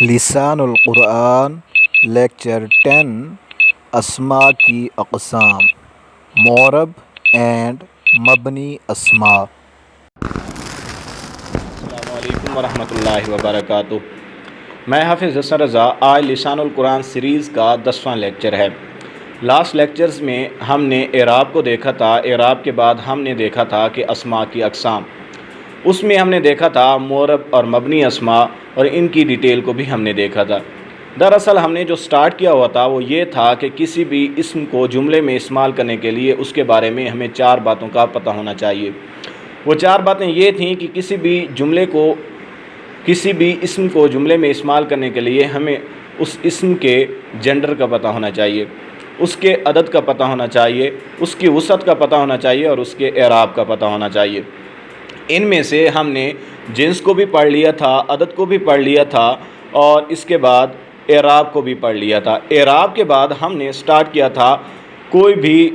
لسان القرآن لیکچر 10 اسماء کی اقسام معرب اینڈ مبنی اسماء۔ السلام علیکم ورحمۃ اللہ وبرکاتہ۔ میں حافظ حسن رضا۔ آج لسان القرآن سیریز کا 10واں لیکچر ہے۔ لاسٹ لیکچرز میں ہم نے اعراب کو دیکھا تھا۔ اعراب کے بعد ہم نے دیکھا تھا کہ اسماء کی اقسام، اس میں ہم نے دیکھا تھا معرب اور مبنی اسماء، اور ان کی ڈیٹیل کو بھی ہم نے دیکھا تھا۔ دراصل ہم نے جو سٹارٹ کیا ہوا تھا وہ یہ تھا کہ کسی بھی اسم کو جملے میں استعمال کرنے کے لیے اس کے بارے میں ہمیں 4 باتوں کا پتہ ہونا چاہیے۔ وہ 4 باتیں یہ تھیں کہ کسی بھی اسم کو جملے میں استعمال کرنے کے لیے ہمیں اس اسم کے جنڈر کا پتہ ہونا چاہیے، اس کے عدد کا پتہ ہونا چاہیے، اس کی وسعت کا پتہ ہونا چاہیے، اور اس کے اعراب کا پتہ ہونا چاہیے۔ ان میں سے ہم نے جنس کو بھی پڑھ لیا تھا، عدد کو بھی پڑھ لیا تھا، اور اس کے بعد اعراب کو بھی پڑھ لیا تھا۔ اعراب کے بعد ہم نے سٹارٹ کیا تھا کوئی بھی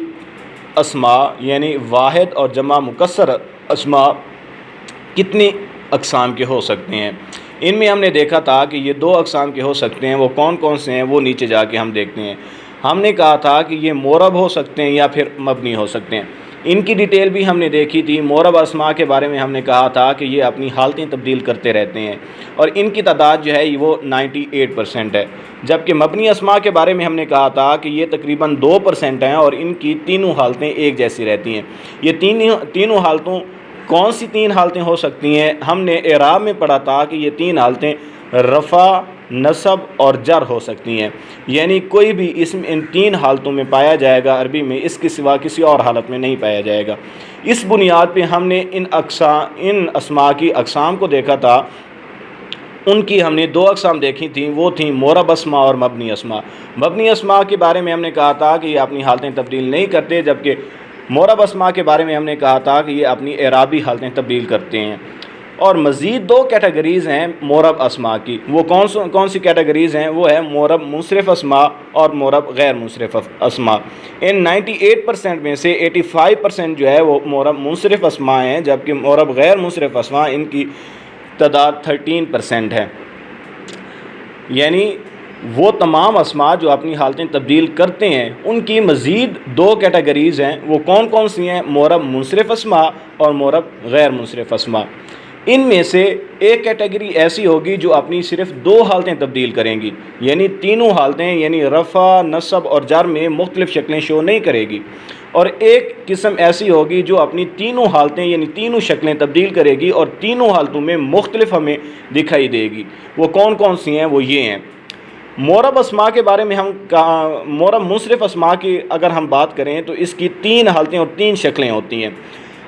اسماء یعنی واحد اور جمع مکسر اسماء کتنی اقسام کے ہو سکتے ہیں۔ ان میں ہم نے دیکھا تھا کہ یہ 2 اقسام کے ہو سکتے ہیں۔ وہ کون کون سے ہیں وہ نیچے جا کے ہم دیکھتے ہیں۔ ہم نے کہا تھا کہ یہ معرب ہو سکتے ہیں یا پھر مبنی ہو سکتے ہیں۔ ان کی ڈیٹیل بھی ہم نے دیکھی تھی۔ معرب اسماء کے بارے میں ہم نے کہا تھا کہ یہ اپنی حالتیں تبدیل کرتے رہتے ہیں، اور ان کی تعداد جو ہے وہ 98% ہے۔ جبکہ مبنی اسماء کے بارے میں ہم نے کہا تھا کہ یہ تقریباً 2% ہیں، اور ان کی تینوں حالتیں ایک جیسی رہتی ہیں۔ یہ تینوں حالتوں کون سی 3 حالتیں ہو سکتی ہیں؟ ہم نے اعراب میں پڑھا تھا کہ یہ 3 حالتیں رفع، نصب اور جر ہو سکتی ہیں، یعنی کوئی بھی اسم ان 3 حالتوں میں پایا جائے گا عربی میں، اس کے سوا کسی اور حالت میں نہیں پایا جائے گا۔ اس بنیاد پہ ہم نے ان اسماء کی اقسام کو دیکھا تھا۔ ان کی ہم نے 2 اقسام دیکھی تھیں، وہ تھیں معرب اسماء اور مبنی اسماء۔ مبنی اسماء کے بارے میں ہم نے کہا تھا کہ یہ اپنی حالتیں تبدیل نہیں کرتے، جبکہ معرب اسماء کے بارے میں ہم نے کہا تھا کہ یہ اپنی اعرابی حالتیں تبدیل کرتے ہیں۔ اور مزید 2 کیٹیگریز ہیں معرب اسماء کی۔ وہ کون سی کیٹیگریز ہیں؟ وہ ہے معرب منصرف اسماء اور معرب غیر منصرف اسماء۔ ان 98% میں سے 85% جو ہے وہ معرب منصرف اسماء ہیں، جبکہ معرب غیر منصرف اسماء ان کی تعداد 13% ہے۔ یعنی وہ تمام اسماء جو اپنی حالتیں تبدیل کرتے ہیں، ان کی مزید 2 کیٹیگریز ہیں۔ وہ کون سی ہیں؟ معرب منصرف اسماء اور معرب غیر منصرف اسماء۔ ان میں سے ایک کیٹیگری ایسی ہوگی جو اپنی صرف 2 حالتیں تبدیل کریں گی، یعنی تینوں حالتیں یعنی رفع، نصب اور جر میں مختلف شکلیں شو نہیں کرے گی، اور ایک قسم ایسی ہوگی جو اپنی تینوں حالتیں یعنی تینوں شکلیں تبدیل کرے گی اور تینوں حالتوں میں مختلف ہمیں دکھائی دے گی۔ وہ کون سی ہیں؟ وہ یہ ہیں۔ معرب اسماء کے بارے میں معرب منصرف اسماء کی اگر ہم بات کریں تو اس کی 3 حالتیں اور 3 شکلیں ہوتی ہیں۔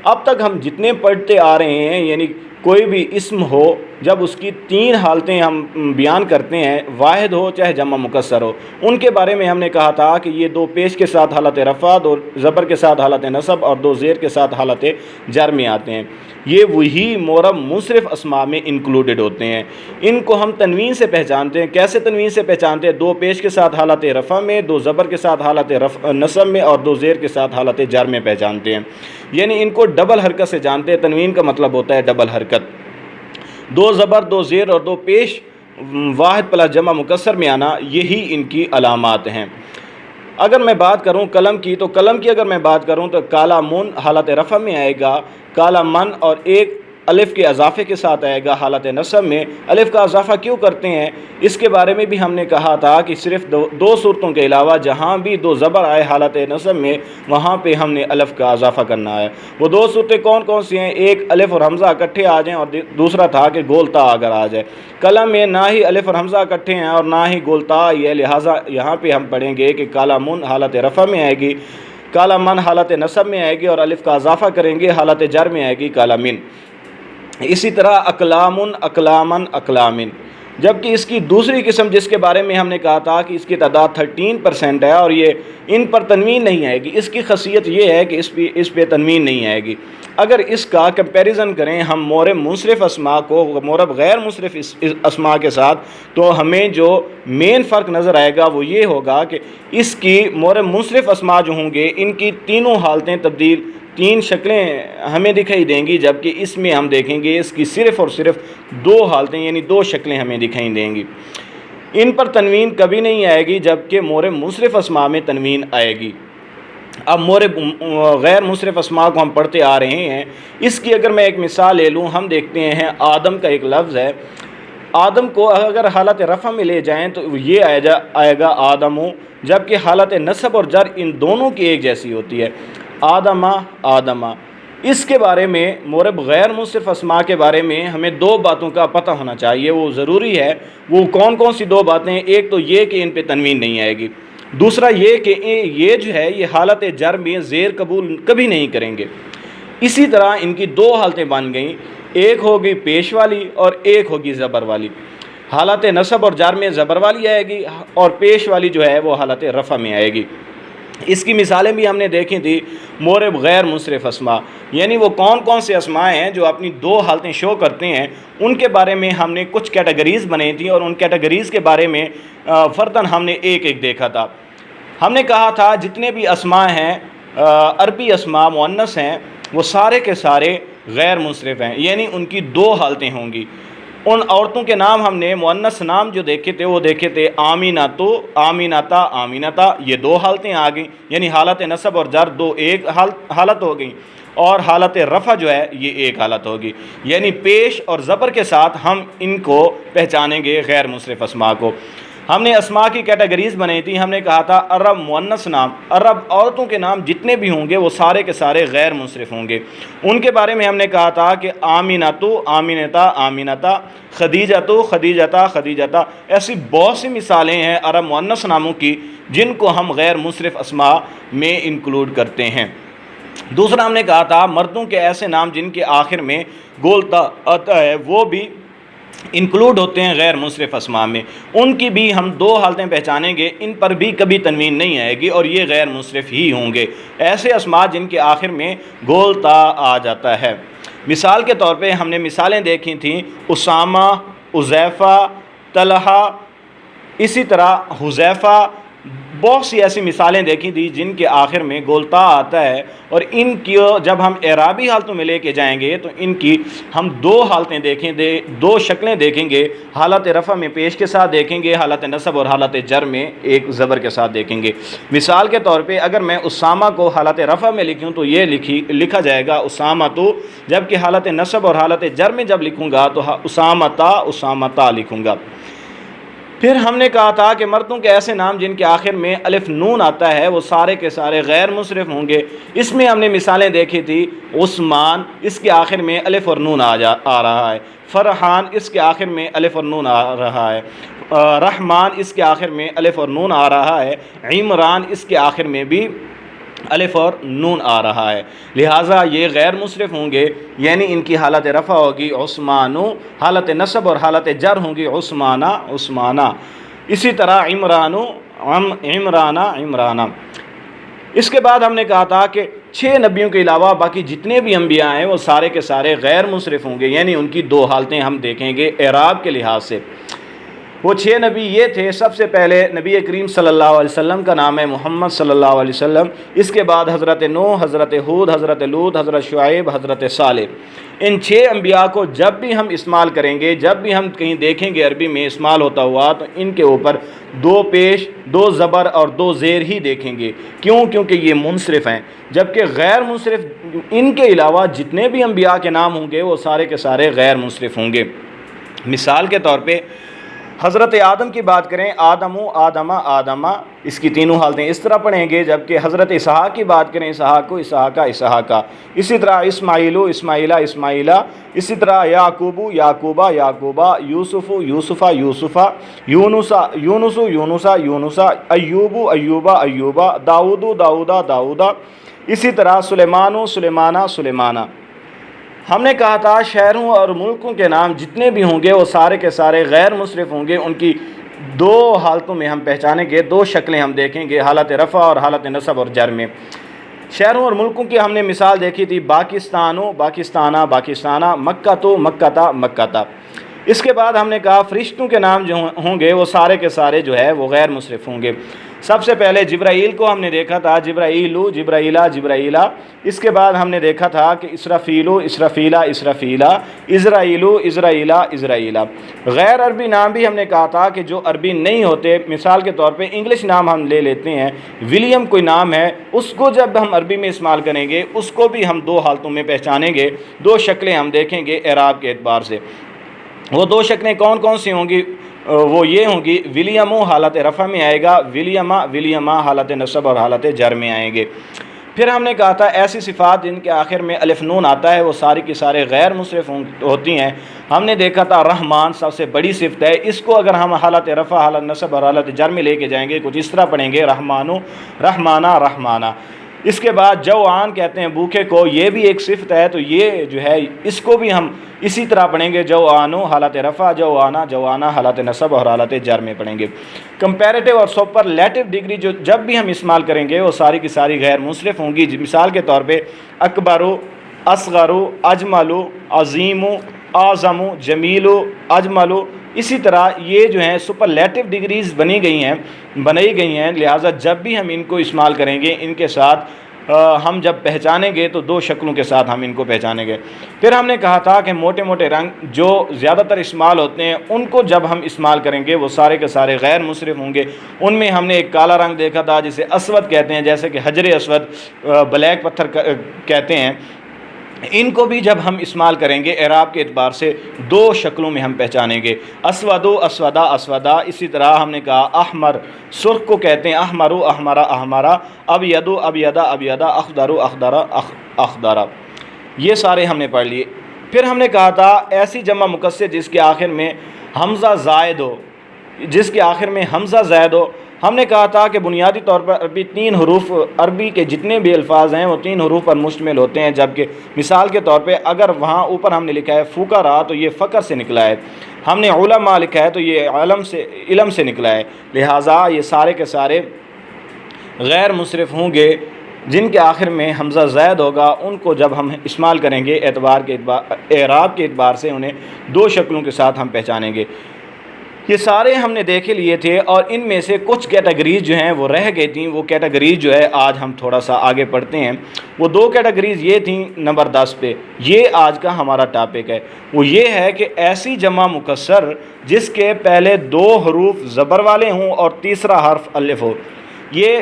اب تک ہم جتنے پڑھتے آ رہے ہیں، یعنی کوئی بھی اسم ہو جب اس کی 3 حالتیں ہم بیان کرتے ہیں، واحد ہو چاہے جمع مکسر ہو، ان کے بارے میں ہم نے کہا تھا کہ یہ 2 پیش کے ساتھ حالت رفع، 2 زبر کے ساتھ حالت نصب اور 2 زیر کے ساتھ حالت جر میں آتے ہیں۔ یہ وہی معرب منصرف اسماء میں انکلوڈڈ ہوتے ہیں۔ ان کو ہم تنوین سے پہچانتے ہیں۔ کیسے تنوین سے پہچانتے ہیں؟ 2 پیش کے ساتھ حالت رفع میں، 2 زبر کے ساتھ حالت نصب میں اور 2 زیر کے ساتھ حالت جر میں پہچانتے ہیں۔ یعنی ان کو ڈبل حرکت سے جانتے ہیں۔ تنوین کا مطلب ہوتا ہے ڈبل حرکت۔ 2 زبر، 2 زیر اور 2 پیش واحد پلس جمع مکسر میں آنا، یہی ان کی علامات ہیں۔ اگر میں بات کروں قلم کی، تو قلم کی اگر میں بات کروں تو کالا من حالت رفع میں آئے گا، کالا من اور ایک الف کے اضافے کے ساتھ آئے گا حالت نصب میں۔ الف کا اضافہ کیوں کرتے ہیں اس کے بارے میں بھی ہم نے کہا تھا کہ صرف 2 صورتوں کے علاوہ جہاں بھی 2 زبر آئے حالت نصب میں، وہاں پہ ہم نے الف کا اضافہ کرنا ہے۔ وہ 2 صورتیں کون سی ہیں؟ ایک الف اور حمزہ اکٹھے آ جائیں، اور دوسرا تھا کہ گولتا اگر آ جائے۔ قلم میں نہ ہی الف اور حمزہ اکٹھے ہیں اور نہ ہی گولتا ہے، لہٰذا یہاں پہ ہم پڑھیں گے کہ کالا من حالت رفع میں آئے گی، کالا من حالت نصب میں آئے گی، اور الف کا اضافہ کریں گے حالت جر میں آئے گی کالا من۔ اسی طرح اقلامن، اقلامن، اقلامن۔ جبکہ اس کی دوسری قسم جس کے بارے میں ہم نے کہا تھا کہ اس کی تعداد 13% ہے، اور یہ ان پر تنوین نہیں آئے گی۔ اس کی خاصیت یہ ہے کہ اس پہ تنوین نہیں آئے گی۔ اگر اس کا کمپیریزن کریں ہم معرب منصرف اسماء کو معرب غیر منصرف اسماء کے ساتھ، تو ہمیں جو مین فرق نظر آئے گا وہ یہ ہوگا کہ اس کی معرب منصرف اسماء جو ہوں گے، ان کی تینوں حالتیں تبدیل 3 شکلیں ہمیں دکھائی دیں گی، جبکہ اس میں ہم دیکھیں گے اس کی صرف اور صرف 2 حالتیں یعنی 2 شکلیں ہمیں دکھائی دیں گی۔ ان پر تنوین کبھی نہیں آئے گی جبکہ مورب منصرف اسماء میں تنوین آئے گی۔ اب مورب غیر منصرف اسماء کو ہم پڑھتے آ رہے ہیں، اس کی اگر میں ایک مثال لے لوں، ہم دیکھتے ہیں آدم کا ایک لفظ ہے، آدم کو اگر حالت رفع میں لے جائیں تو یہ آئے گا آدمو، جبکہ حالت نصب اور جر ان دونوں کی ایک جیسی ہوتی ہے، آدمہ آدمہ۔ اس کے بارے میں مورب غیر منصرف اسماء کے بارے میں ہمیں دو باتوں کا پتہ ہونا چاہیے، وہ ضروری ہے۔ وہ کون کون سی دو باتیں؟ ایک تو یہ کہ ان پہ تنوین نہیں آئے گی، دوسرا یہ کہ یہ جو ہے یہ حالت جر میں زیر قبول کبھی نہیں کریں گے۔ اسی طرح ان کی دو حالتیں بن گئیں، ایک ہوگی پیش والی اور ایک ہوگی زبر والی۔ حالت نصب اور جر میں زبر والی آئے گی اور پیش والی جو ہے وہ حالت رفع میں آئے گی۔ اس کی مثالیں بھی ہم نے دیکھی تھی مورب غیر منصرف اسماء، یعنی وہ کون کون سے اسماء ہیں جو اپنی دو حالتیں شو کرتے ہیں، ان کے بارے میں ہم نے کچھ کیٹیگریز بنائی تھیں اور ان کیٹیگریز کے بارے میں فرداً ہم نے ایک ایک دیکھا تھا۔ ہم نے کہا تھا جتنے بھی اسماء ہیں عربی اسماء مؤنث ہیں وہ سارے کے سارے غیر منصرف ہیں، یعنی ان کی دو حالتیں ہوں گی۔ ان عورتوں کے نام ہم نے مؤنث نام جو دیکھے تھے وہ دیکھے تھے آمیناتو، آمینتا، آمینتا، یہ دو حالتیں آ گئیں، یعنی حالت نصب اور جر دو ایک حالت ہو گئی، اور حالت رفع جو ہے یہ ایک حالت ہوگی، یعنی پیش اور زبر کے ساتھ ہم ان کو پہچانیں گے غیر منصرف اسماء کو۔ ہم نے اسماء کی کیٹیگریز بنائی تھی، ہم نے کہا تھا عرب مؤنث نام، عرب عورتوں کے نام جتنے بھی ہوں گے وہ سارے کے سارے غیر منصرف ہوں گے۔ ان کے بارے میں ہم نے کہا تھا کہ آمینتو، آمینتا، آمینتا، خدیجتو، خدیجتا، خدیجتا، ایسی بہت سی مثالیں ہیں عرب مؤنث ناموں کی جن کو ہم غیر منصرف اسماء میں انکلوڈ کرتے ہیں۔ دوسرا ہم نے کہا تھا مردوں کے ایسے نام جن کے آخر میں گولتا آتا ہے وہ بھی انکلوڈ ہوتے ہیں غیر منصرف اسماء میں، ان کی بھی ہم دو حالتیں پہچانیں گے، ان پر بھی کبھی تنوین نہیں آئے گی اور یہ غیر منصرف ہی ہوں گے، ایسے اسماء جن کے آخر میں گول تا آ جاتا ہے۔ مثال کے طور پہ ہم نے مثالیں دیکھی تھیں اسامہ، عزیفہ، طلحہ، اسی طرح حذیفہ، بہت سی ایسی مثالیں دیکھی تھی جن کے آخر میں گولتا آتا ہے، اور ان کی جب ہم اعرابی حالتوں میں لے کے جائیں گے تو ان کی ہم دو حالتیں دیکھیں گے، دو شکلیں دیکھیں گے، حالت رفع میں پیش کے ساتھ دیکھیں گے، حالت نصب اور حالت جر میں ایک زبر کے ساتھ دیکھیں گے۔ مثال کے طور پہ اگر میں اسامہ کو حالت رفع میں لکھوں تو یہ لکھا جائے گا اسامہ تو، جبکہ حالت نصب اور حالت جر میں جب لکھوں گا تو اسامتا، اسامتا لکھوں گا۔ پھر ہم نے کہا تھا کہ مردوں کے ایسے نام جن کے آخر میں الف نون آتا ہے وہ سارے کے سارے غیر منصرف ہوں گے۔ اس میں ہم نے مثالیں دیکھی تھی عثمان، اس کے آخر میں الف اور نون آ رہا ہے، فرحان اس کے آخر میں الف اور نون آ رہا ہے، رحمان اس کے آخر میں الف اور نون آ رہا ہے، عمران اس کے آخر میں بھی الف اور نون آ رہا ہے، لہٰذا یہ غیر منصرف ہوں گے، یعنی ان کی حالت رفع ہوگی عثمانو، حالت نصب اور حالت جر ہوں گی عثمانہ، عثمانہ، اسی طرح عمرانو، عمرانہ، عمرانہ۔ اس کے بعد ہم نے کہا تھا کہ 6 نبیوں کے علاوہ باقی جتنے بھی انبیاء ہیں وہ سارے کے سارے غیر منصرف ہوں گے، یعنی ان کی دو حالتیں ہم دیکھیں گے اعراب کے لحاظ سے۔ وہ 6 نبی یہ تھے، سب سے پہلے نبی کریم صلی اللہ علیہ وسلم کا نام ہے محمد صلی اللہ علیہ وسلم، اس کے بعد حضرت نوح، حضرت ہود، حضرت لوط، حضرت شعیب، حضرت صالح۔ ان 6 انبیاء کو جب بھی ہم استعمال کریں گے، جب بھی ہم کہیں دیکھیں گے عربی میں استعمال ہوتا ہوا تو ان کے اوپر 2 پیش، 2 زبر اور 2 زیر ہی دیکھیں گے، کیونکہ یہ منصرف ہیں، جبکہ غیر منصرف ان کے علاوہ جتنے بھی انبیاء کے نام ہوں گے وہ سارے کے سارے غیر منصرف ہوں گے۔ مثال کے طور پہ حضرت آدم کی بات کریں، آدمو، آدمہ، آدمہ، اس کی تینوں حالتیں اس طرح پڑھیں گے، جبکہ حضرت اسحاق کی بات کریں، اسحاق، اسحاقہ، اسحاقہ، اسی طرح اسماعیلو، اسماعیلہ، اسماعیلہ، اسی طرح یعقوبو، یعقوبہ، یعقوبہ، یوسفو، یوسفہ، یوسفہ، یونسا، یونسو، یونسا، یونسا، ایوبو، ایوبہ، ایوبہ، داؤدو، داؤدہ، داؤدہ، اسی طرح سلیمانو، سلیمانہ، سلیمانہ۔ ہم نے کہا تھا شہروں اور ملکوں کے نام جتنے بھی ہوں گے وہ سارے کے سارے غیر منصرف ہوں گے، ان کی 2 حالتوں میں ہم پہچانیں گے، 2 شکلیں ہم دیکھیں گے، حالت رفع اور حالت نصب اور جر میں۔ شہروں اور ملکوں کی ہم نے مثال دیکھی تھی پاکستانو، پاکستانہ، پاکستانہ، مکہ تو، مکہ تا، مکہ تا۔ اس کے بعد ہم نے کہا فرشتوں کے نام جو ہوں گے وہ سارے کے سارے جو ہے وہ غیر منصرف ہوں گے۔ سب سے پہلے جبرائیل کو ہم نے دیکھا تھا، جبرائیلو، جبرائیلا، جبرائیلا۔ اس کے بعد ہم نے دیکھا تھا کہ اسرافیلو، اسرافیلا، اسرافیلا، اسرائیلو، اسرائیلا، اسرائیلا۔ غیر عربی نام بھی ہم نے کہا تھا کہ جو عربی نہیں ہوتے، مثال کے طور پہ انگلش نام ہم لے لیتے ہیں، ولیم کوئی نام ہے، اس کو جب ہم عربی میں استعمال کریں گے اس کو بھی ہم دو حالتوں میں پہچانیں گے، دو شکلیں ہم دیکھیں گے اعراب کے اعتبار سے۔ وہ دو شکلیں کون کون سی ہوں گی؟ وہ یہ ہوں گی، ولیمو حالت رفع میں آئے گا، ولیما، ولیما حالت نصب اور حالت جر میں آئیں گے۔ پھر ہم نے کہا تھا ایسی صفات جن کے آخر میں الف نون آتا ہے وہ ساری کی سارے غیر مصرف ہوتی ہیں۔ ہم نے دیکھا تھا رحمان سب سے بڑی صفت ہے، اس کو اگر ہم حالت رفع، حالت نصب اور حالت جر میں لے کے جائیں گے کچھ اس طرح پڑھیں گے، رحمانو، رحمانہ، رحمانہ۔ اس کے بعد جوعان کہتے ہیں بھوکے کو، یہ بھی ایک صفت ہے، تو یہ جو ہے اس کو بھی ہم اسی طرح پڑھیں گے، جوعانو حالت رفع، جوعانہ، جوانہ حالت نصب اور حالت جر میں پڑھیں گے۔ کمپیریٹیو اور سپرلیٹو ڈگری جو جب بھی ہم استعمال کریں گے وہ ساری کی ساری غیر منصرف ہوں گی۔ مثال کے طور پہ اکبرو، اصغرو، اجملو، عظیمو، اعظمو، جمیلو، اجملو۔ اسی طرح یہ جو ہیں سپرلیٹو ڈگریز بنائی گئی ہیں، لہٰذا جب بھی ہم ان کو استعمال کریں گے ان کے ساتھ ہم جب پہچانیں گے تو دو شکلوں کے ساتھ ہم ان کو پہچانیں گے۔ پھر ہم نے کہا تھا کہ موٹے موٹے رنگ جو زیادہ تر استعمال ہوتے ہیں ان کو جب ہم استعمال کریں گے وہ سارے کے سارے غیر منصرف ہوں گے۔ ان میں ہم نے ایک کالا رنگ دیکھا تھا جسے اسود کہتے ہیں، جیسے کہ حجر اسود، بلیک پتھر کہتے ہیں۔ ان کو بھی جب ہم استعمال کریں گے اعراب کے اعتبار سے دو شکلوں میں ہم پہچانیں گے، اسودو، اسودا، اسودا۔ اسی طرح ہم نے کہا احمر، سرخ کو کہتے ہیں احمرو، احمرا، احمرا، ابیدو، ابیدا، ابیدا، اخضرو، اخضرا، اخضرا۔ یہ سارے ہم نے پڑھ لیے۔ پھر ہم نے کہا تھا ایسی جمع مکسر جس کے آخر میں حمزہ زائد ہو، جس کے آخر میں حمزہ زائد ہو۔ ہم نے کہا تھا کہ بنیادی طور پر عربی 3 حروف، عربی کے جتنے بھی الفاظ ہیں وہ 3 حروف پر مشتمل ہوتے ہیں، جبکہ مثال کے طور پہ اگر وہاں اوپر ہم نے لکھا ہے فقراء تو یہ فقر سے نکلا ہے، ہم نے علماء لکھا ہے تو یہ علم سے نکلا ہے، لہٰذا یہ سارے کے سارے غیر منصرف ہوں گے جن کے آخر میں حمزہ زائد ہوگا۔ ان کو جب ہم استعمال کریں گے اعراب کے اعتبار سے انہیں دو شکلوں کے ساتھ ہم پہچانیں گے۔ یہ سارے ہم نے دیکھے لیے تھے اور ان میں سے کچھ کیٹیگریز جو ہیں وہ رہ گئی تھیں، وہ کیٹیگریز جو ہے آج ہم تھوڑا سا آگے پڑھتے ہیں۔ وہ 2 کیٹیگریز یہ تھیں نمبر 10 پہ، یہ آج کا ہمارا ٹاپک ہے۔ وہ یہ ہے کہ ایسی جمع مکسر جس کے پہلے 2 حروف زبر والے ہوں اور تیسرا حرف الف ہو۔ یہ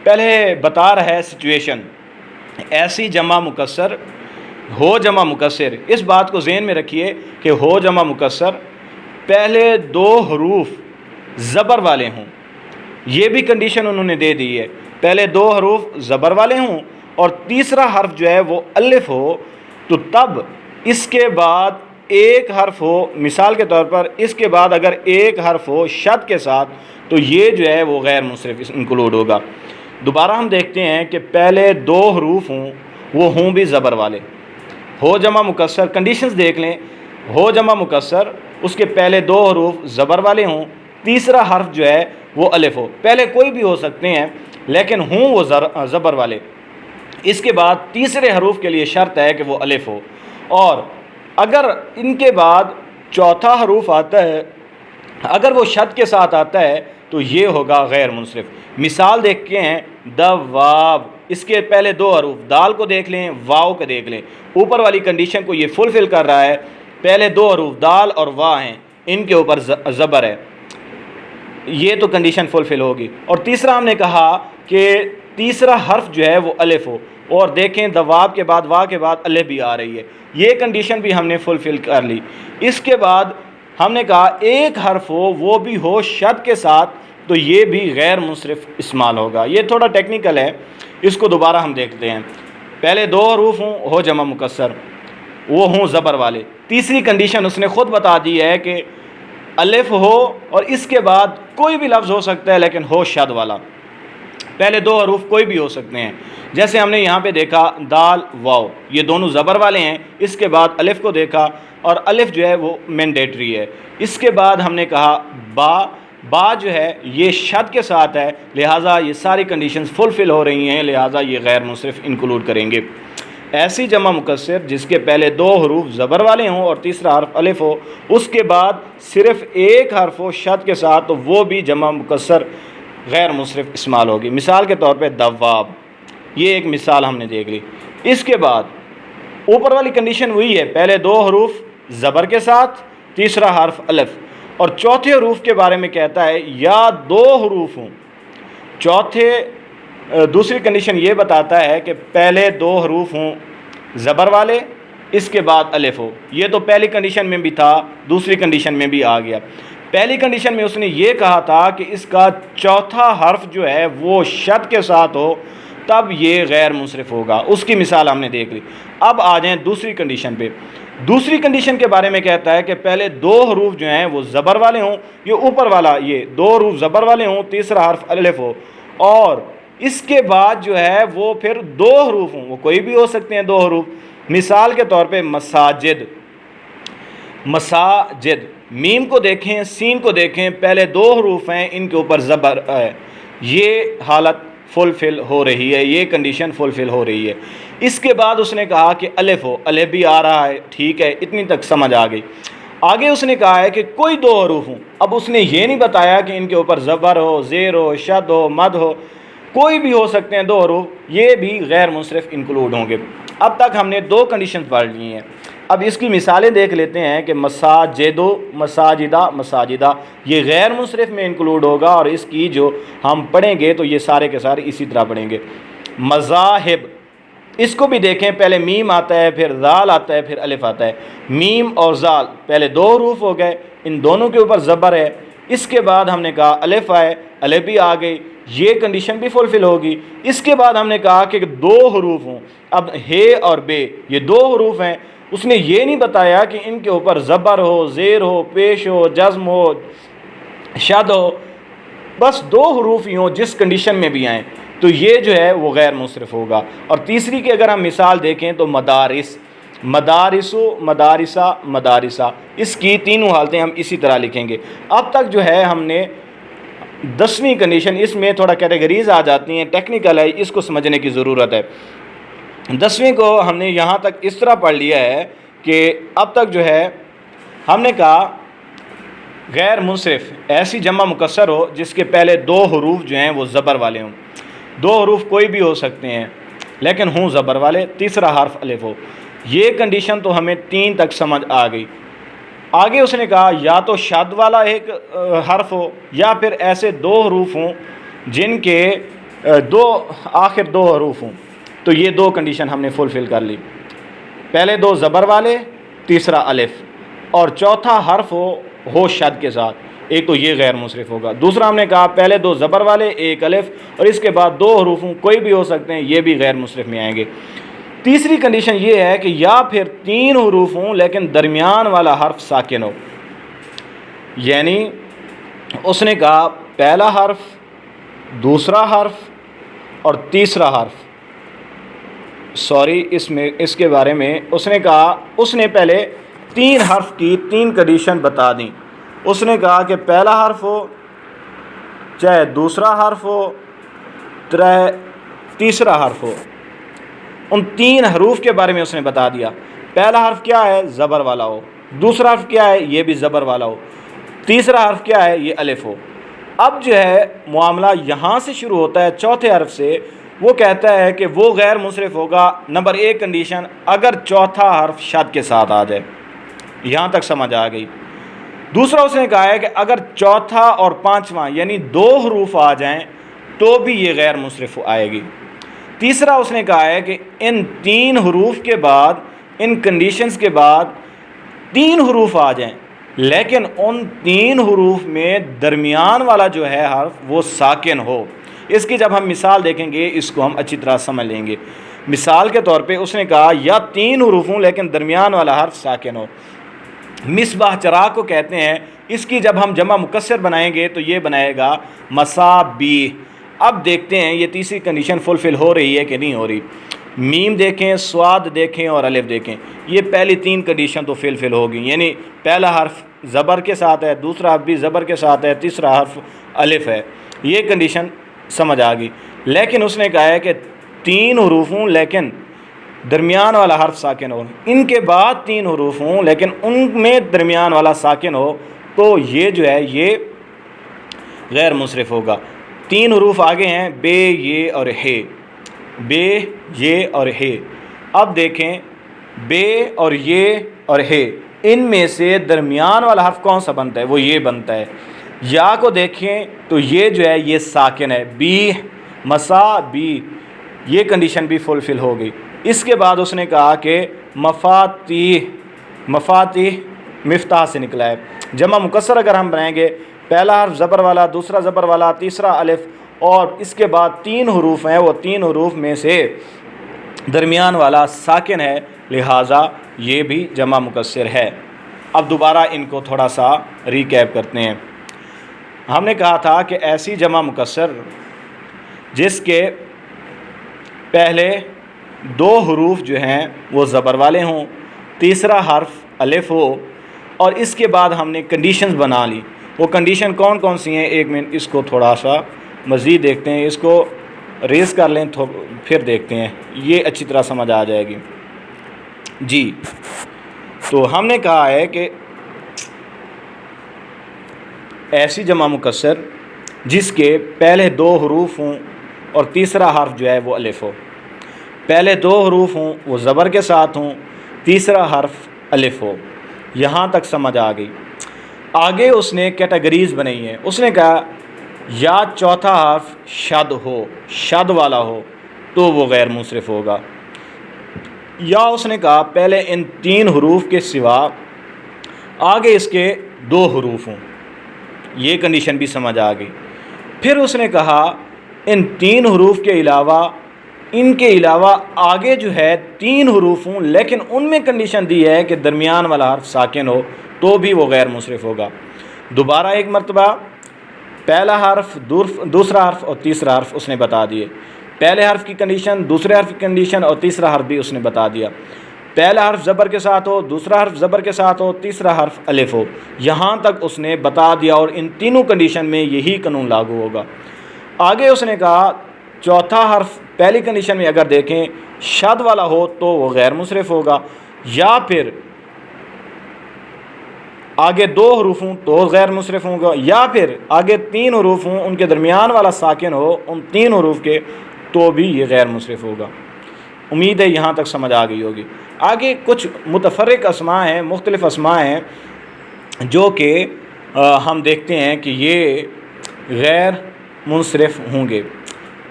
پہلے بتا رہا ہے سچویشن، ایسی جمع مکسر، ہو جمع مکسر، اس بات کو ذہن میں رکھیے کہ ہو جمع مکسر پہلے 2 حروف زبر والے ہوں، یہ بھی کنڈیشن انہوں نے دے دی ہے، پہلے 2 حروف زبر والے ہوں اور تیسرا حرف جو ہے وہ الف ہو، تو تب اس کے بعد ایک حرف ہو، مثال کے طور پر اس کے بعد اگر ایک حرف ہو شد کے ساتھ تو یہ جو ہے وہ غیر منصرف انکلوڈ ہوگا۔ دوبارہ ہم دیکھتے ہیں کہ پہلے 2 حروف ہوں، وہ ہوں بھی زبر والے، ہو جمع مکسر، کنڈیشنز دیکھ لیں، ہو جمع مکسر، اس کے پہلے 2 حروف زبر والے ہوں، تیسرا حرف جو ہے وہ الف ہو، پہلے کوئی بھی ہو سکتے ہیں لیکن ہوں وہ زبر والے۔ اس کے بعد تیسرے حروف کے لیے شرط ہے کہ وہ الف ہو، اور اگر ان کے بعد چوتھا حروف آتا ہے، اگر وہ شد کے ساتھ آتا ہے تو یہ ہوگا غیر منصرف۔ مثال دیکھتے ہیں دواب، اس کے پہلے 2 حروف، دال کو دیکھ لیں، واو کو دیکھ لیں، اوپر والی کنڈیشن کو یہ فلفل کر رہا ہے، پہلے 2 حروف دال اور وا ہیں، ان کے اوپر زبر ہے، یہ تو کنڈیشن فلفل ہوگی۔ اور تیسرا ہم نے کہا کہ تیسرا حرف جو ہے وہ الف ہو، اور دیکھیں دواب کے بعد وا کے بعد الف بھی آ رہی ہے، یہ کنڈیشن بھی ہم نے فلفل کر لی۔ اس کے بعد ہم نے کہا ایک حرف ہو، وہ بھی ہو شد کے ساتھ، تو یہ بھی غیر منصرف استعمال ہوگا۔ یہ تھوڑا ٹیکنیکل ہے، اس کو دوبارہ ہم دیکھتے ہیں۔ پہلے 2 حروف ہوں، ہو جمع مکسر، وہ ہوں زبر والے۔ تیسری کنڈیشن اس نے خود بتا دی ہے کہ الف ہو اور اس کے بعد کوئی بھی لفظ ہو سکتا ہے لیکن ہو شد والا، پہلے 2 حروف کوئی بھی ہو سکتے ہیں، جیسے ہم نے یہاں پہ دیکھا دال واو، یہ دونوں زبر والے ہیں، اس کے بعد الف کو دیکھا اور الف جو ہے وہ مینڈیٹری ہے۔ اس کے بعد ہم نے کہا با جو ہے یہ شد کے ساتھ ہے، لہٰذا یہ ساری کنڈیشنز فلفل ہو رہی ہیں، لہٰذا یہ غیر منصرف انکلوڈ کریں گے۔ ایسی جمع مکسر جس کے پہلے 2 حروف زبر والے ہوں اور تیسرا حرف الف ہو، اس کے بعد صرف ایک حرف ہو شد کے ساتھ، تو وہ بھی جمع مکسر غیر منصرف استعمال ہوگی۔ مثال کے طور پہ دواب، یہ ایک مثال ہم نے دیکھ لی۔ اس کے بعد اوپر والی کنڈیشن وہی ہے، پہلے 2 حروف زبر کے ساتھ، تیسرا حرف الف، اور چوتھے حروف کے بارے میں کہتا ہے یا 2 حروف ہوں۔ دوسری کنڈیشن یہ بتاتا ہے کہ پہلے 2 حروف ہوں زبر والے، اس کے بعد الف ہو۔ یہ تو پہلی کنڈیشن میں بھی تھا، دوسری کنڈیشن میں بھی آ گیا۔ پہلی کنڈیشن میں اس نے یہ کہا تھا کہ اس کا چوتھا حرف جو ہے وہ شد کے ساتھ ہو، تب یہ غیر منصرف ہوگا۔ اس کی مثال ہم نے دیکھ لی۔ اب آ جائیں دوسری کنڈیشن پہ۔ دوسری کنڈیشن کے بارے میں کہتا ہے کہ پہلے 2 حروف جو ہیں وہ زبر والے ہوں، یہ اوپر والا یہ 2 حروف زبر والے ہوں، تیسرا حرف الف ہو، اور اس کے بعد جو ہے وہ پھر 2 حروف ہوں، وہ کوئی بھی ہو سکتے ہیں 2 حروف۔ مثال کے طور پہ مساجد، مساجد، میم کو دیکھیں، سین کو دیکھیں، پہلے 2 حروف ہیں، ان کے اوپر زبر ہے، یہ حالت فلفل ہو رہی ہے، یہ کنڈیشن فلفل ہو رہی ہے۔ اس کے بعد اس نے کہا کہ الف ہو، الف بھی آ رہا ہے، ٹھیک ہے، اتنی تک سمجھ آ گئی۔ آگے اس نے کہا ہے کہ کوئی 2 حروف ہوں، اب اس نے یہ نہیں بتایا کہ ان کے اوپر زبر ہو، زیر ہو، شد ہو، مد ہو، کوئی بھی ہو سکتے ہیں 2 حروف، یہ بھی غیر منصرف انکلوڈ ہوں گے۔ اب تک ہم نے 2 کنڈیشن پڑھ لی ہیں۔ اب اس کی مثالیں دیکھ لیتے ہیں کہ مساجدو، مساجدہ، مساجدہ، یہ غیر منصرف میں انکلوڈ ہوگا، اور اس کی جو ہم پڑھیں گے تو یہ سارے کے سارے اسی طرح پڑھیں گے۔ مذاہب، اس کو بھی دیکھیں، پہلے میم آتا ہے، پھر ذال آتا ہے، پھر الف آتا ہے۔ میم اور ذال پہلے 2 حروف ہو گئے، ان دونوں کے اوپر زبر ہے، اس کے بعد ہم نے کہا الف آئے، الف بھی آ گئی، یہ کنڈیشن بھی فلفل ہوگی۔ اس کے بعد ہم نے کہا کہ 2 حروف ہوں، اب ہے اور بے، یہ 2 حروف ہیں، اس نے یہ نہیں بتایا کہ ان کے اوپر زبر ہو، زیر ہو، پیش ہو، جزم ہو، شد ہو، بس 2 حروف ہی ہوں جس کنڈیشن میں بھی آئیں، تو یہ جو ہے وہ غیر منصرف ہوگا۔ اور تیسری کی اگر ہم مثال دیکھیں تو مدارس، مدارسو، مدارسہ، مدارسہ، اس کی تینوں حالتیں ہم اسی طرح لکھیں گے۔ اب تک جو ہے ہم نے 10ویں کنڈیشن، اس میں تھوڑا کیٹیگریز آ جاتی ہیں، ٹیکنیکل ہے، اس کو سمجھنے کی ضرورت ہے۔ 10ویں کو ہم نے یہاں تک اس طرح پڑھ لیا ہے کہ اب تک جو ہے ہم نے کہا غیر منصرف ایسی جمع مکسر ہو جس کے پہلے 2 حروف جو ہیں وہ زبر والے ہوں، 2 حروف کوئی بھی ہو سکتے ہیں لیکن ہوں زبر والے، تیسرا حرف الف ہو۔ یہ کنڈیشن تو ہمیں 3 تک سمجھ آ گئی۔ آگے اس نے کہا یا تو شد والا ایک حرف ہو، یا پھر ایسے 2 حروف ہوں جن کے آخر 2 حروف ہوں، تو یہ 2 کنڈیشن ہم نے فلفل کر لی۔ پہلے 2 زبر والے، تیسرا الف، اور چوتھا حرف ہو شد کے ساتھ، ایک تو یہ غیر منصرف ہوگا۔ دوسرا ہم نے کہا پہلے 2 زبر والے، ایک الف، اور اس کے بعد 2 حروف ہوں، کوئی بھی ہو سکتے ہیں، یہ بھی غیر منصرف میں آئیں گے۔ تیسری کنڈیشن یہ ہے کہ یا پھر 3 حروف ہوں لیکن درمیان والا حرف ساکن ہو، یعنی اس نے کہا پہلا حرف، دوسرا حرف اور تیسرا حرف، اس کے بارے میں اس نے کہا، اس نے پہلے 3 حرف کی 3 کنڈیشن بتا دیں۔ اس نے کہا کہ پہلا حرف ہو، چاہے دوسرا حرف ہو، چاہے تیسرا حرف ہو، ان 3 حروف کے بارے میں اس نے بتا دیا۔ پہلا حرف کیا ہے؟ زبر والا ہو، دوسرا حرف کیا ہے؟ یہ بھی زبر والا ہو، تیسرا حرف کیا ہے؟ یہ الف ہو۔ اب جو ہے معاملہ یہاں سے شروع ہوتا ہے، چوتھے حرف سے، وہ کہتا ہے کہ وہ غیر منصرف ہوگا۔ نمبر 1 کنڈیشن، اگر چوتھا حرف شد کے ساتھ آ جائے، یہاں تک سمجھ آ گئی۔ دوسرا اس نے کہا ہے کہ اگر چوتھا اور پانچواں یعنی 2 حروف آ جائیں تو بھی یہ غیر منصرف آئے گی۔ تیسرا اس نے کہا ہے کہ ان 3 حروف کے بعد، ان کنڈیشنز کے بعد 3 حروف آ جائیں لیکن ان 3 حروف میں درمیان والا جو ہے حرف وہ ساکن ہو۔ اس کی جب ہم مثال دیکھیں گے اس کو ہم اچھی طرح سمجھ لیں گے۔ مثال کے طور پہ اس نے کہا یا 3 حروف ہوں لیکن درمیان والا حرف ساکن ہو۔ مصباح چراغ کو کہتے ہیں، اس کی جب ہم جمع مکسر بنائیں گے تو یہ بنائے گا مصابیح۔ اب دیکھتے ہیں یہ تیسری کنڈیشن فلفل ہو رہی ہے کہ نہیں ہو رہی۔ میم دیکھیں، سواد دیکھیں اور الف دیکھیں، یہ پہلی 3 کنڈیشن تو فلفل ہوگی، یعنی پہلا حرف زبر کے ساتھ ہے، دوسرا حرف بھی زبر کے ساتھ ہے، تیسرا حرف الف ہے، یہ کنڈیشن سمجھ آ گئی۔ لیکن اس نے کہا ہے کہ 3 حروف ہوں لیکن درمیان والا حرف ساکن ہو، ان کے بعد 3 حروف ہوں لیکن ان میں درمیان والا ساکن ہو، تو یہ جو ہے یہ غیر منصرف ہوگا۔ تین حروف آگے ہیں بے، یہ اور ہے، بے، یہ اور ہے۔ اب دیکھیں بے اور یہ اور ہے، ان میں سے درمیان والا حرف کون سا بنتا ہے؟ وہ یہ بنتا ہے۔ یا کو دیکھیں تو یہ جو ہے یہ ساکن ہے، بی مسا بی، یہ کنڈیشن بھی فلفل ہو گئی۔ اس کے بعد اس نے کہا کہ مفاتیح، مفاتیح مفتاح سے نکلا ہے۔ جمع مکسر اگر ہم بنائیں گے، پہلا حرف زبر والا، دوسرا زبر والا، تیسرا الف، اور اس کے بعد تین حروف ہیں، وہ تین حروف میں سے درمیان والا ساکن ہے، لہٰذا یہ بھی جمع مکسر ہے۔ اب دوبارہ ان کو تھوڑا سا ریکیپ کرتے ہیں۔ ہم نے کہا تھا کہ ایسی جمع مکسر جس کے پہلے دو حروف جو ہیں وہ زبر والے ہوں، تیسرا حرف الف ہو، اور اس کے بعد ہم نے کنڈیشنز بنا لی۔ وہ کنڈیشن کون کون سی ہیں؟ ایک منٹ اس کو تھوڑا سا مزید دیکھتے ہیں، اس کو ریز کر لیں پھر دیکھتے ہیں، یہ اچھی طرح سمجھ آ جائے گی۔ جی تو ہم نے کہا ہے کہ ایسی جمع مکسر جس کے پہلے دو حروف ہوں اور تیسرا حرف جو ہے وہ الف ہو، پہلے دو حروف ہوں وہ زبر کے ساتھ ہوں، تیسرا حرف الف ہو، یہاں تک سمجھ آ گئی۔ آگے اس نے کیٹیگریز بنائی ہیں۔ اس نے کہا یا چوتھا حرف شد ہو، شد والا ہو تو وہ غیر منصرف ہوگا، یا اس نے کہا پہلے ان تین حروف کے سوا آگے اس کے دو حروف ہوں، یہ کنڈیشن بھی سمجھ آ گئی۔ پھر اس نے کہا ان تین حروف کے علاوہ، ان کے علاوہ آگے جو ہے تین حروف ہوں لیکن ان میں کنڈیشن دی ہے کہ درمیان والا حرف ساکن ہو تو بھی وہ غیر منصرف ہوگا۔ دوبارہ ایک مرتبہ پہلا حرف، دوسرا حرف اور تیسرا حرف اس نے بتا دیے، پہلے حرف کی کنڈیشن، دوسرے حرف کی کنڈیشن اور تیسرا حرف بھی اس نے بتا دیا۔ پہلا حرف زبر کے ساتھ ہو، دوسرا حرف زبر کے ساتھ ہو، تیسرا حرف الف ہو، یہاں تک اس نے بتا دیا، اور ان تینوں کنڈیشن میں یہی قانون لاگو ہوگا۔ آگے اس نے کہا چوتھا حرف پہلی کنڈیشن میں اگر دیکھیں شد والا ہو تو وہ غیر منصرف ہوگا، یا پھر آگے دو حروف ہوں تو غیر منصرف ہوگا، یا پھر آگے تین حروف ہوں ان کے درمیان والا ساکن ہو ان تین حروف کے تو بھی یہ غیر منصرف ہوگا۔ امید ہے یہاں تک سمجھ آ گئی ہوگی۔ آگے کچھ متفرق اسماء ہیں، مختلف اسماء ہیں جو کہ ہم دیکھتے ہیں کہ یہ غیر منصرف ہوں گے۔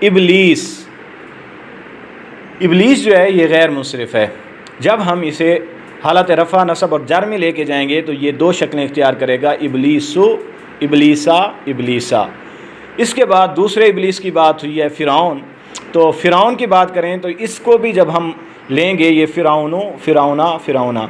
ابلیس، ابلیس جو ہے یہ غیر منصرف ہے۔ جب ہم اسے حالت رفع، نصب اور جر میں لے کے جائیں گے تو یہ دو شکلیں اختیار کرے گا، ابلیسو، ابلیسا، ابلیسا۔ اس کے بعد دوسرے ابلیس کی بات ہوئی ہے فرعون، تو فرعون کی بات کریں تو اس کو بھی جب ہم لیں گے یہ فرعونو، فرعونا، فرعونا۔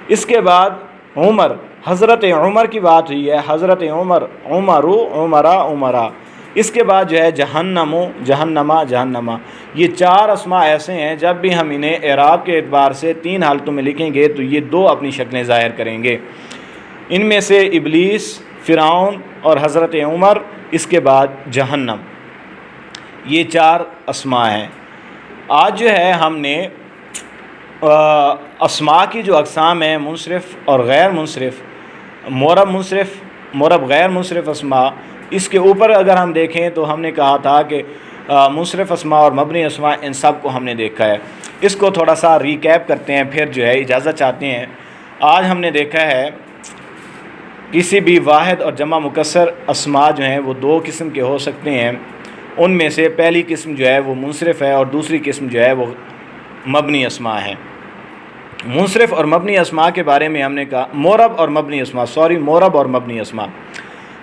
اس کے بعد عمر، حضرت عمر کی بات ہوئی ہے، حضرت عمر، عمرو، عمرا، عمرا۔ اس کے بعد جو ہے جہنمو، جہنما، جہنما۔ یہ چار اسماء ایسے ہیں جب بھی ہم انہیں اعراب کے اعتبار سے تین حالتوں میں لکھیں گے تو یہ دو اپنی شکلیں ظاہر کریں گے۔ ان میں سے ابلیس، فرعون اور حضرت عمر، اس کے بعد جہنم، یہ چار اسماء ہیں۔ آج جو ہے ہم نے اسماء کی جو اقسام ہیں، منصرف اور غیر منصرف، مورب منصرف، مورب غیر منصرف اسماء، اس کے اوپر اگر ہم دیکھیں تو ہم نے کہا تھا کہ منصرف اسماء اور مبنی اسماء ان سب کو ہم نے دیکھا ہے۔ اس کو تھوڑا سا ریکیپ کرتے ہیں، پھر جو ہے اجازت چاہتے ہیں۔ آج ہم نے دیکھا ہے کسی بھی واحد اور جمع مکسر اسماء جو ہیں وہ دو قسم کے ہو سکتے ہیں، ان میں سے پہلی قسم جو ہے وہ منصرف ہے اور دوسری قسم جو ہے وہ مبنی اسماء ہے۔ منصرف اور مبنی اسماء کے بارے میں ہم نے کہا، مورب اور مبنی اسماء، مورب اور مبنی اسماء۔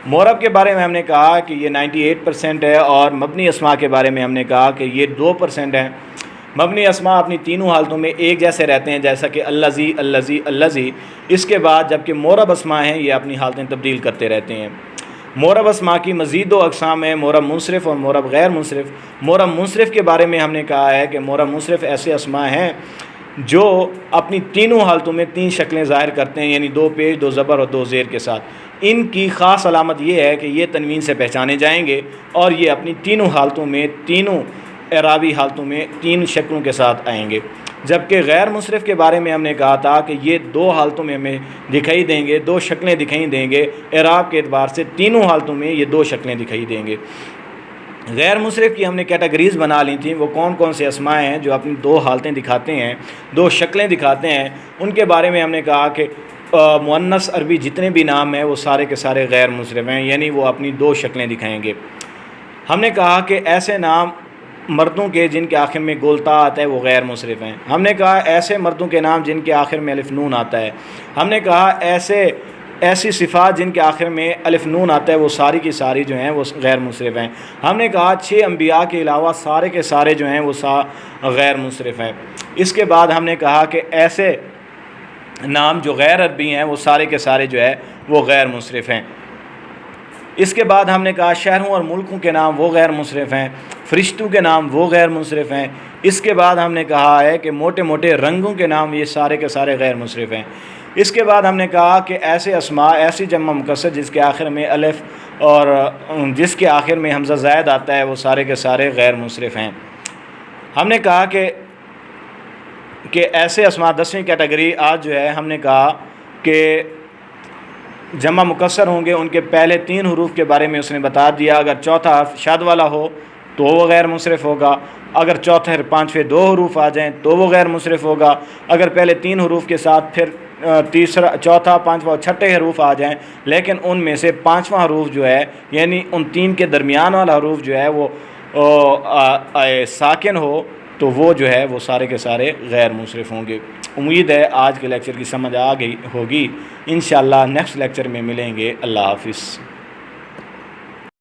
مورب کے بارے میں ہم نے کہا کہ یہ 98% ہے، اور مبنی اسماء کے بارے میں ہم نے کہا کہ یہ 2% ہیں۔ مبنی اسماء اپنی تینوں حالتوں میں ایک جیسے رہتے ہیں، جیسا کہ الذی، الذی، الذی۔ اس کے بعد جبکہ مورب اسماء ہیں یہ اپنی حالتیں تبدیل کرتے رہتے ہیں۔ مورب اسماء کی مزید دو اقسام ہیں، مورب منصرف اور مورب غیر منصرف۔ مورب منصرف کے بارے میں ہم نے کہا ہے کہ مورب منصرف ایسے اسماء ہیں جو اپنی تینوں حالتوں میں تین شکلیں ظاہر کرتے ہیں، یعنی دو پیش، دو زبر اور دو زیر کے ساتھ۔ ان کی خاص علامت یہ ہے کہ یہ تنوین سے پہچانے جائیں گے اور یہ اپنی تینوں حالتوں میں، تینوں اعرابی حالتوں میں تین شکلوں کے ساتھ آئیں گے۔ جبکہ غیر منصرف کے بارے میں ہم نے کہا تھا کہ یہ دو حالتوں میں ہمیں دکھائی دیں گے، دو شکلیں دکھائی دیں گے، اعراب کے اعتبار سے تینوں حالتوں میں یہ دو شکلیں دکھائی دیں گے۔ غیر مصرف کی ہم نے کیٹیگریز بنا لی تھیں، وہ کون کون سے اسماء ہیں جو اپنی دو حالتیں دکھاتے ہیں، دو شکلیں دکھاتے ہیں، ان کے بارے میں ہم نے کہا کہ مؤنث عربی جتنے بھی نام ہیں وہ سارے کے سارے غیر مصرف ہیں، یعنی وہ اپنی دو شکلیں دکھائیں گے۔ ہم نے کہا کہ ایسے نام مردوں کے جن کے آخر میں گولتا آتا ہے وہ غیر مصرف ہیں۔ ہم نے کہا ایسے مردوں کے نام جن کے آخر میں الف نون آتا ہے۔ ہم نے کہا ایسی صفات جن کے آخر میں الف نون آتا ہے وہ ساری کی ساری جو ہیں وہ غیر مصرف ہیں۔ ہم نے کہا 6 انبیاء کے علاوہ سارے کے سارے جو ہیں وہ غیر مصرف ہیں۔ اس کے بعد ہم نے کہا کہ ایسے نام جو غیر عربی ہیں وہ سارے کے سارے جو ہے وہ غیر مصرف ہیں۔ اس کے بعد ہم نے کہا شہروں اور ملکوں کے نام وہ غیر مصرف ہیں، فرشتوں کے نام وہ غیر مصرف ہیں۔ اس کے بعد ہم نے کہا ہے کہ موٹے موٹے رنگوں کے نام یہ سارے کے سارے غیر مصرف ہیں۔ اس کے بعد ہم نے کہا کہ ایسے اسماء، ایسی جمع مکسر جس کے آخر میں الف اور جس کے آخر میں حمزہ زائد آتا ہے وہ سارے کے سارے غیر مصرف ہیں۔ ہم نے کہا کہ ایسے اسماء 10ویں کیٹیگری آج جو ہے ہم نے کہا کہ جمع مکسر ہوں گے، ان کے پہلے 3 حروف کے بارے میں اس نے بتا دیا۔ اگر چوتھا حرف شاد والا ہو تو وہ غیر مصرف ہوگا، اگر چوتھے 5ویں 2 حروف آ جائیں تو وہ غیر مصرف ہوگا، اگر پہلے 3 حروف کے ساتھ پھر تیسرا، چوتھا، 5واں اور 6ٹھے حروف آ جائیں، لیکن ان میں سے 5واں حروف جو ہے یعنی ان 3 کے درمیان والا حروف جو ہے وہ ساکن ہو تو وہ جو ہے وہ سارے کے سارے غیر مصرف ہوں گے۔ امید ہے آج کے لیکچر کی سمجھ آ گئی ہوگی۔ انشاءاللہ نیکسٹ لیکچر میں ملیں گے۔ اللہ حافظ۔